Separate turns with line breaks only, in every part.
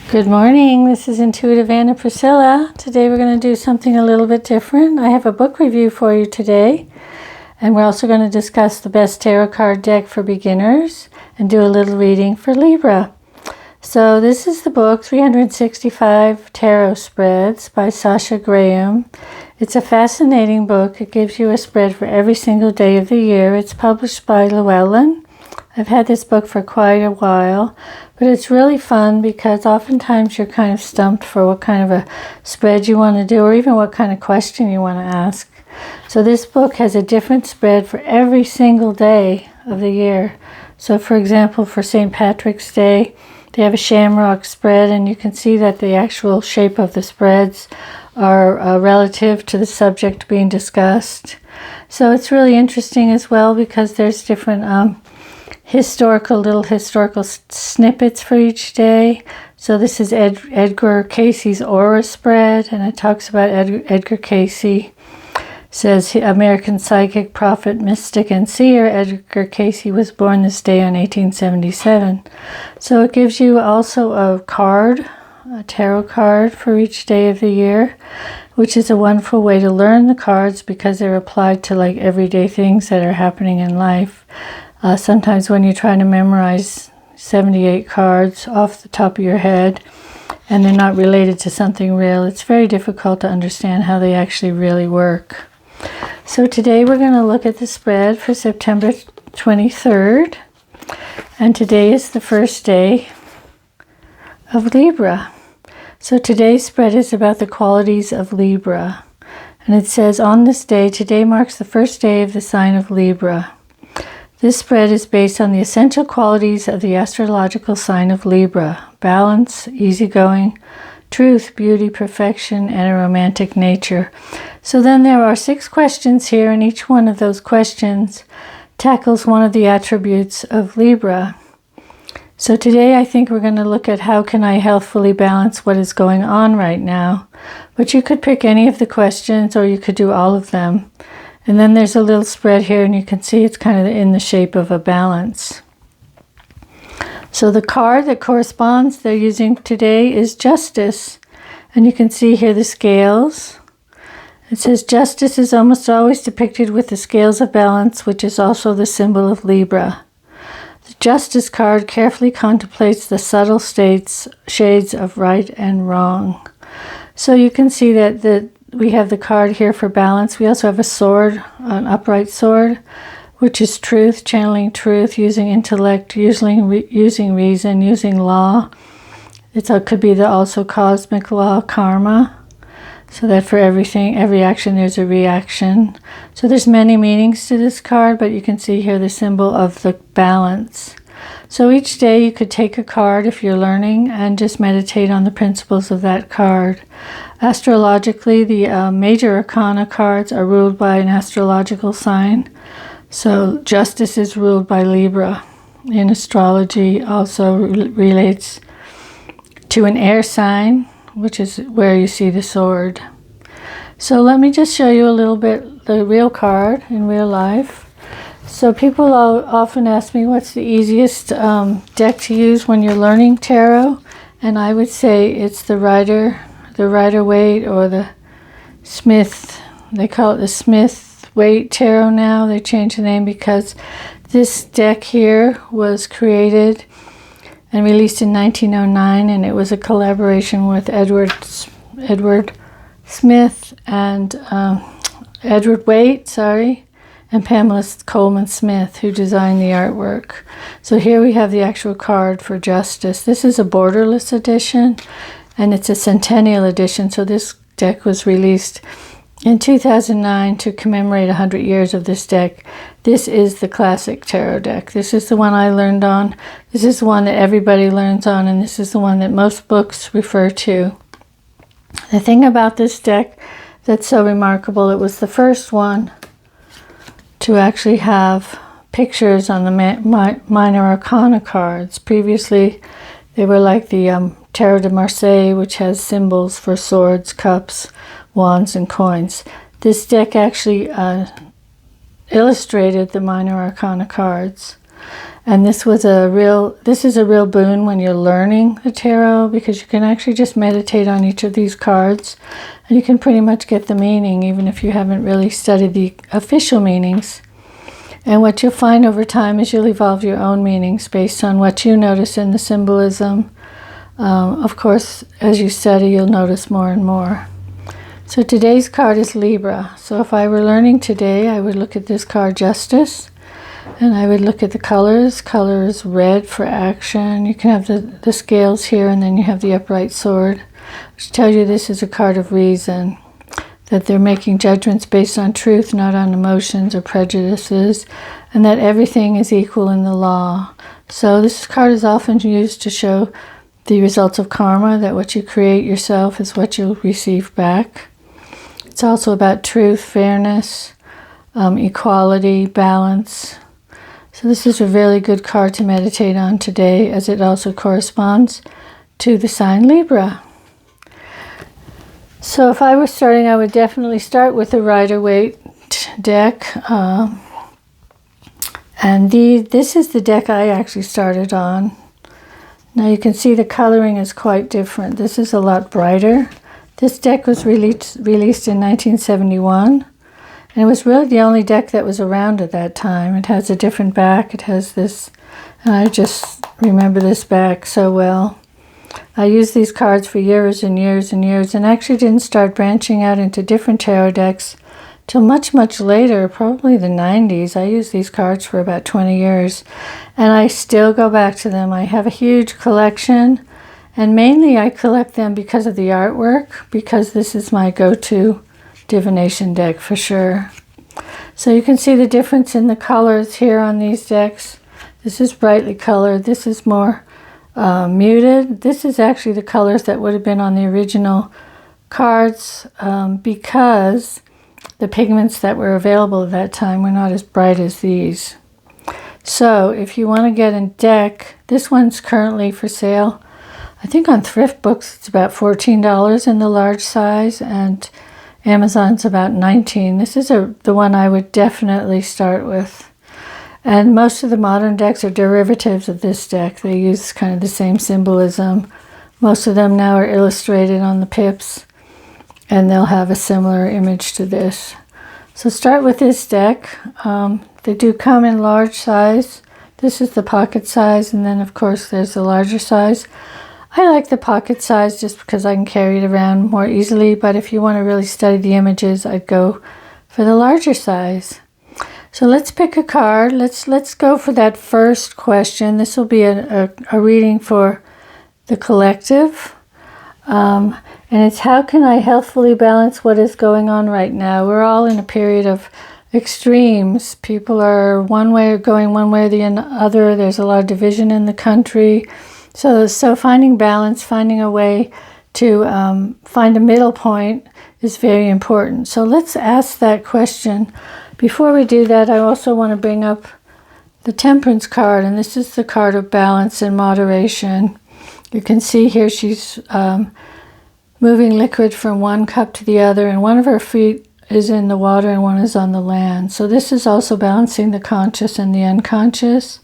Good morning, this is Intuitive Anna Priscilla. Today we're going to do something a little bit different. I have a book review for you today, and we're also going to discuss the best tarot card deck for beginners and do a little reading for Libra. So this is the book, 365 Tarot Spreads by Sasha. It's a fascinating book. It gives you a spread for every single day of the year. It's published by Llewellyn. I've had this book for quite a while, but it's really fun because oftentimes you're kind of stumped for what kind of a spread you want to do or even what kind of question you want to ask. So this book has a different spread for every single day of the year. So for example, for St. Patrick's Day, they have a shamrock spread, and you can see that the actual shape of the spreads are relative to the subject being discussed. So it's really interesting as well because there's different historical snippets for each day. So this is Edgar Cayce's aura spread, and it talks about Edgar Cayce. Says American psychic, prophet, mystic, and seer Edgar Cayce was born this day on 1877. So it gives you also a tarot card for each day of the year, which is a wonderful way to learn the cards because they're applied to like everyday things that are happening in life. Sometimes when you're trying to memorize 78 cards off the top of your head and they're not related to something real, it's very difficult to understand how they actually really work. So today we're going to look at the spread for September 23rd, and today is the first day of Libra. So today's spread is about the qualities of Libra, and it says, on this day, today marks the first day of the sign of Libra. This spread is based on the essential qualities of the astrological sign of Libra: balance, easygoing, truth, beauty, perfection, and a romantic nature. So then there are 6 questions here, and each one of those questions tackles one of the attributes of Libra. So today I think we're going to look at how can I healthfully balance what is going on right now. But you could pick any of the questions or you could do all of them. And then there's a little spread here, and you can see it's kind of in the shape of a balance. So the card that corresponds they're using today is Justice. And you can see here the scales. It says Justice is almost always depicted with the scales of balance, which is also the symbol of Libra. The Justice card carefully contemplates the subtle shades of right and wrong. So you can see that we have the card here for balance. We also have a sword, an upright sword, which is truth, channeling truth, using intellect, using reason, using law. It could be also cosmic law, karma, so that for every action there's a reaction. So there's many meanings to this card, but you can see here the symbol of the balance. So each day you could take a card if you're learning and just meditate on the principles of that card. Astrologically, the major arcana cards are ruled by an astrological sign. So Justice is ruled by Libra. In astrology also relates to an air sign, which is where you see the sword. So let me just show you a little bit the real card in real life. So people often ask me what's the easiest deck to use when you're learning tarot, and I would say it's the Rider-Waite or the Smith. They call it the Smith Waite Tarot now. They changed the name because this deck here was created and released in 1909, and it was a collaboration with Edward Smith and Edward Waite, and Pamela Colman Smith, who designed the artwork. So here we have the actual card for Justice. This is a Borderless Edition, and it's a Centennial Edition. So this deck was released in 2009 to commemorate 100 years of this deck. This is the classic tarot deck. This is the one I learned on. This is the one that everybody learns on, and this is the one that most books refer to. The thing about this deck that's so remarkable, it was the first one to actually have pictures on the minor arcana cards. Previously, they were like the Tarot de Marseille, which has symbols for swords, cups, wands, and coins. This deck actually illustrated the minor arcana cards. And this is a real boon when you're learning the tarot, because you can actually just meditate on each of these cards and you can pretty much get the meaning even if you haven't really studied the official meanings. And what you'll find over time is you'll evolve your own meanings based on what you notice in the symbolism. Of course, as you study, you'll notice more and more. So today's card is Libra. So if I were learning today, I would look at this card, Justice, and I would look at the colors. Color is red for action. You can have the scales here, and then you have the upright sword, which tells you this is a card of reason, that they're making judgments based on truth, not on emotions or prejudices, and that everything is equal in the law. So this card is often used to show the results of karma, that what you create yourself is what you'll receive back. It's also about truth, fairness, equality, balance. So this is a really good card to meditate on today, as it also corresponds to the sign Libra. So if I were starting, I would definitely start with the Rider-Waite deck. And this is the deck I actually started on. Now you can see the coloring is quite different. This is a lot brighter. This deck was released in 1971. And it was really the only deck that was around at that time. It has a different back. It has this, and I just remember this back so well. I used these cards for years and years and years, and actually didn't start branching out into different tarot decks till much, much later, probably the 90s. I used these cards for about 20 years, and I still go back to them. I have a huge collection, and mainly I collect them because of the artwork, because this is my go-to divination deck for sure. So you can see the difference in the colors here on these decks. This is brightly colored. This is more muted. This is actually the colors that would have been on the original cards, because the pigments that were available at that time were not as bright as these. So if you want to get a deck, this one's currently for sale. I think on Thrift Books it's about $14 in the large size, and Amazon's about $19. This is the one I would definitely start with. And most of the modern decks are derivatives of this deck. They use kind of the same symbolism. Most of them now are illustrated on the pips, and they'll have a similar image to this. So start with this deck. They do come in large size. This is the pocket size, and then of course there's the larger size. I like the pocket size just because I can carry it around more easily, but if you want to really study the images, I'd go for the larger size. So let's pick a card. Let's go for that first question. This will be a reading for the collective. And it's, how can I healthfully balance what is going on right now? We're all in a period of extremes. People are going one way or the other. There's a lot of division in the country. So finding balance, finding a way to find a middle point is very important. So let's ask that question. Before we do that, I also want to bring up the Temperance card, and this is the card of balance and moderation. You can see here she's moving liquid from one cup to the other, and one of her feet is in the water and one is on the land. So this is also balancing the conscious and the unconscious.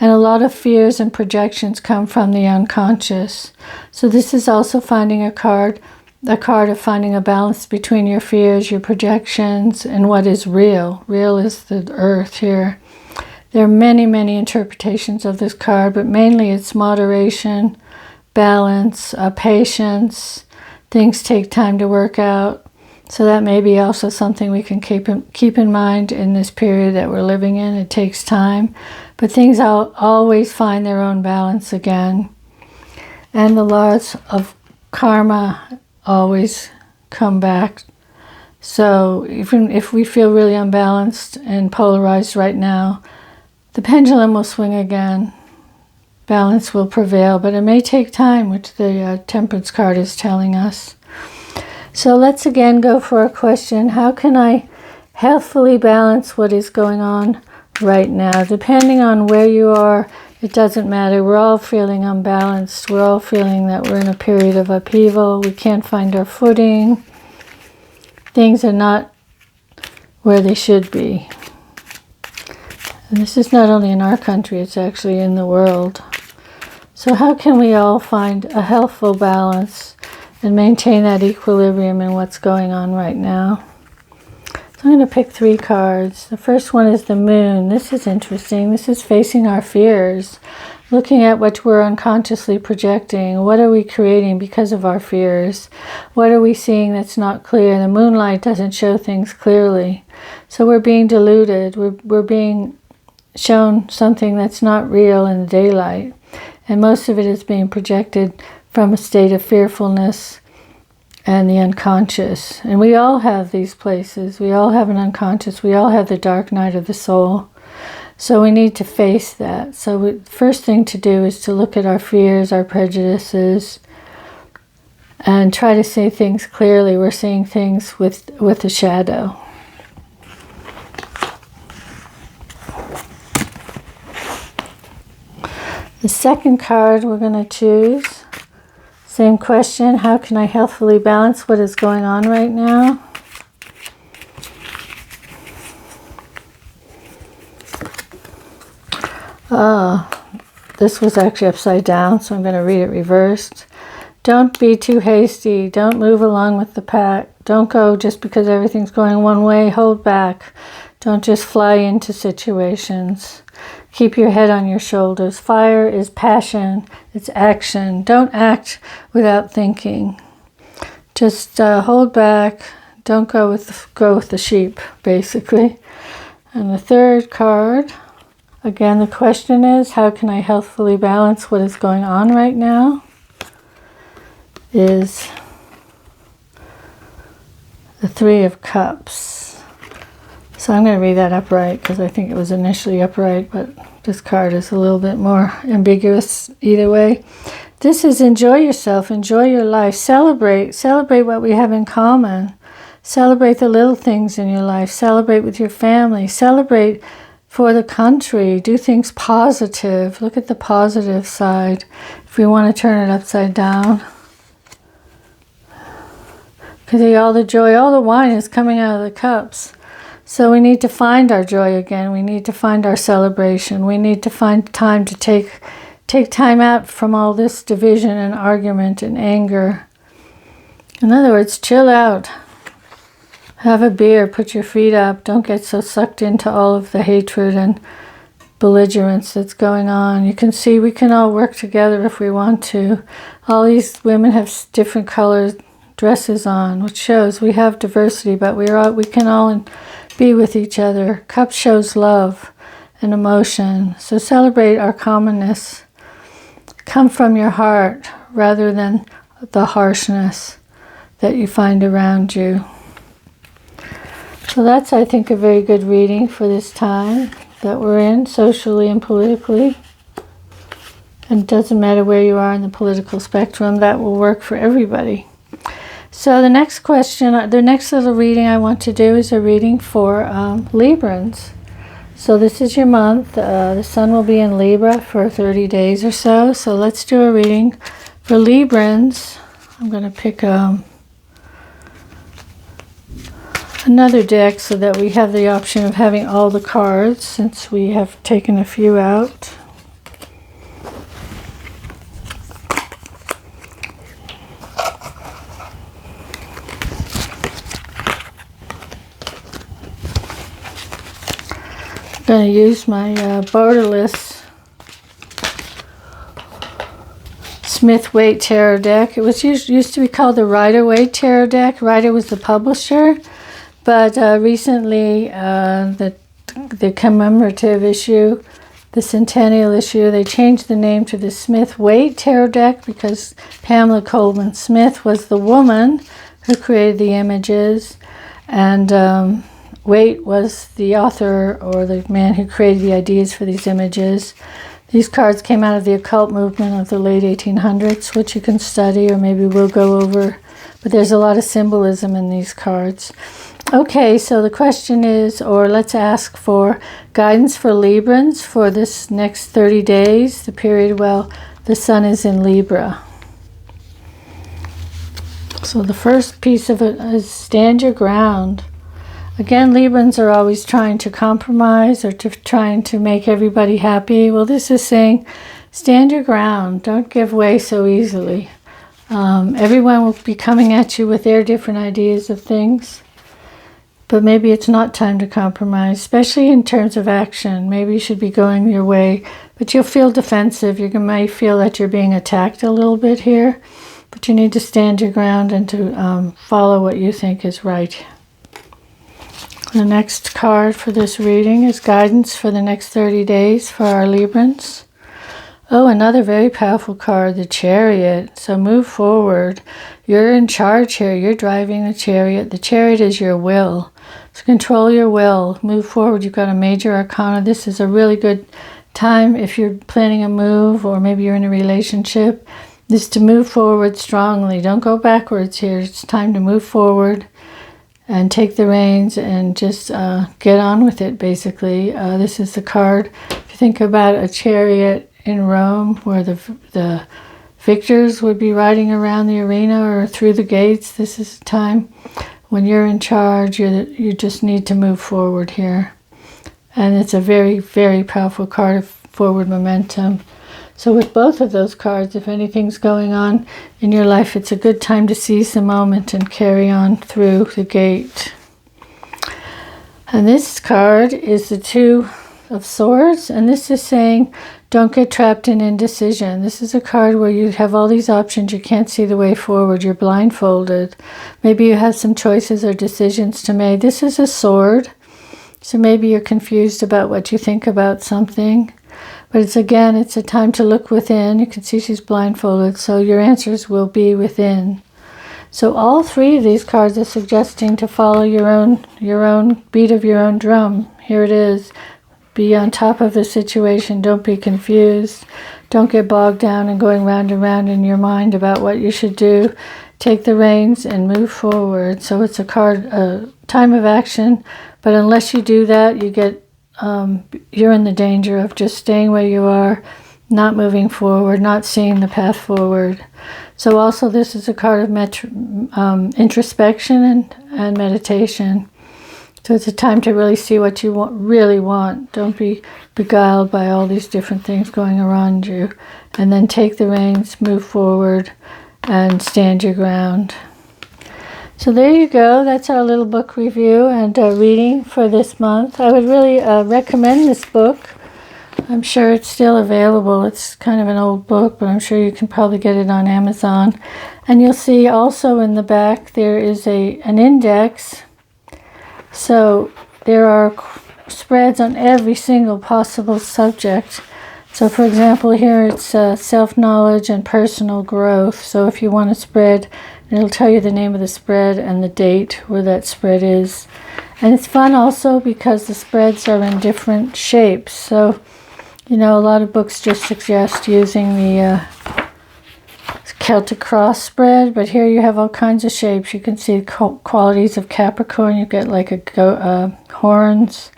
And a lot of fears and projections come from the unconscious. So this is also finding a card of finding a balance between your fears, your projections, and what is real. Real is the earth here. There are many, many interpretations of this card, but mainly it's moderation, balance, patience. Things take time to work out. So that may be also something we can keep in mind in this period that we're living in. It takes time, but things always find their own balance again. And the laws of karma always come back. So even if we feel really unbalanced and polarized right now, the pendulum will swing again. Balance will prevail, but it may take time, which the Temperance card is telling us. So let's again go for a question. How can I healthfully balance what is going on right now? Depending on where you are, it doesn't matter. We're all feeling unbalanced. We're all feeling that we're in a period of upheaval. We can't find our footing. Things are not where they should be. And this is not only in our country, it's actually in the world. So how can we all find a healthful balance and maintain that equilibrium in what's going on right now? So I'm going to pick 3 cards. The first one is the Moon. This is interesting. This is facing our fears, looking at what we're unconsciously projecting. What are we creating because of our fears? What are we seeing that's not clear? The moonlight doesn't show things clearly. So we're being deluded. We're being shown something that's not real in the daylight. And most of it is being projected from a state of fearfulness and the unconscious. And we all have these places. We all have an unconscious. We all have the dark night of the soul. So we need to face that. So the first thing to do is to look at our fears, our prejudices, and try to see things clearly. We're seeing things with a shadow. The second card we're going to choose, same question, how can I healthfully balance what is going on right now? This was actually upside down, so I'm going to read it reversed. Don't be too hasty. Don't move along with the pack. Don't go just because everything's going one way. Hold back. Don't just fly into situations. Keep your head on your shoulders. Fire is passion. It's action. Don't act without thinking. Just hold back. Don't go with the sheep, basically. And the third card, again, the question is, how can I healthfully balance what is going on right now? Is the 3 of Cups. So I'm going to read that upright because I think it was initially upright, but this card is a little bit more ambiguous either way. This is enjoy yourself, enjoy your life, celebrate what we have in common. Celebrate the little things in your life, celebrate with your family, celebrate for the country, do things positive. Look at the positive side if we want to turn it upside down. Because all the joy, all the wine is coming out of the cups. So we need to find our joy again. We need to find our celebration. We need to find time to take time out from all this division and argument and anger. In other words, chill out. Have a beer, put your feet up. Don't get so sucked into all of the hatred and belligerence that's going on. You can see we can all work together if we want to. All these women have different colored dresses on, which shows we have diversity, but we can all be with each other. Cup shows love and emotion. So celebrate our commonness. Come from your heart rather than the harshness that you find around you. So that's, I think, a very good reading for this time that we're in, socially and politically. And it doesn't matter where you are in the political spectrum, that will work for everybody. So the next question, the next little reading I want to do is a reading for Librans. So this is your month. The sun will be in Libra for 30 days or so. So let's do a reading for Librans. I'm going to pick another deck so that we have the option of having all the cards since we have taken a few out. I'm going to use my Borderless Smith Waite tarot deck. It was used to be called the Rider-Waite tarot deck. Rider was the publisher, but recently the commemorative issue, the Centennial issue, they changed the name to the Smith Waite tarot deck because Pamela Colman Smith was the woman who created the images, and Waite was the author or the man who created the ideas for these images. These cards came out of the occult movement of the late 1800s, which you can study or maybe we'll go over. But there's a lot of symbolism in these cards. Okay, so the question is, or let's ask for guidance for Librans for this next 30 days, the period while the sun is in Libra. So the first piece of it is stand your ground. Again, Librans are always trying to compromise or trying to make everybody happy. Well, this is saying, stand your ground. Don't give way so easily. Everyone will be coming at you with their different ideas of things. But maybe it's not time to compromise, especially in terms of action. Maybe you should be going your way, but you'll feel defensive. You may feel that you're being attacked a little bit here, but you need to stand your ground and to follow what you think is right. The next card for this reading is guidance for the next 30 days for our Librans. Oh, another very powerful card, the Chariot. So move forward. You're in charge here. You're driving the Chariot. The Chariot is your will. So control your will. Move forward. You've got a major arcana. This is a really good time if you're planning a move or maybe you're in a relationship. This is to move forward strongly. Don't go backwards here. It's time to move forward and take the reins and just get on with it, basically. This is the card. If you think about a chariot in Rome where the victors would be riding around the arena or through the gates, this is a time when you're in charge. You just need to move forward here. And it's a very, very powerful card of forward momentum. So with both of those cards, if anything's going on in your life, it's a good time to seize the moment and carry on through the gate. And this card is the Two of Swords, and this is saying, don't get trapped in indecision. This is a card where you have all these options. You can't see the way forward. You're blindfolded. Maybe you have some choices or decisions to make. This is a sword, so maybe you're confused about what you think about something. But it's a time to look within. You can see she's blindfolded, so your answers will be within. So all three of these cards are suggesting to follow your own beat of your own drum. Here it is. Be on top of the situation. Don't be confused. Don't get bogged down and going round and round in your mind about what you should do. Take the reins and move forward. So it's a time of action, but unless you do that, you're in the danger of just staying where you are, not moving forward, not seeing the path forward. So also this is a card of introspection and meditation. So it's a time to really see what you really want. Don't be beguiled by all these different things going around you. And then take the reins, move forward, and stand your ground. So there you go. That's our little book review and reading for this month. I would really recommend this book. I'm sure it's still available. It's kind of an old book, but I'm sure you can probably get it on Amazon. And you'll see also in the back there is an index. So there are spreads on every single possible subject. So for example, here it's self-knowledge and personal growth. So if you want a spread, it'll tell you the name of the spread and the date where that spread is. And it's fun also because the spreads are in different shapes. So, a lot of books just suggest using the Celtic cross spread, but here you have all kinds of shapes. You can see qualities of Capricorn. You get like horns.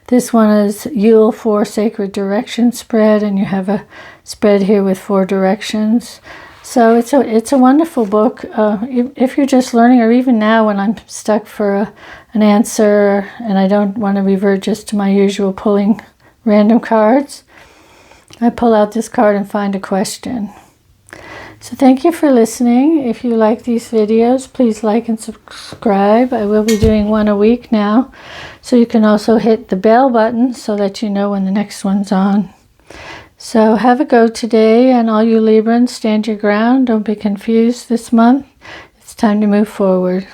This one is Yule 4 Sacred Direction spread, and you have a spread here with 4 directions. So it's a wonderful book. If you're just learning, or even now when I'm stuck for an answer and I don't want to revert just to my usual pulling random cards, I pull out this card and find a question. So thank you for listening. If you like these videos, please like and subscribe. I will be doing one a week now. So you can also hit the bell button so that you know when the next one's on. So have a go today, and all you Librans, stand your ground. Don't be confused this month. It's time to move forward.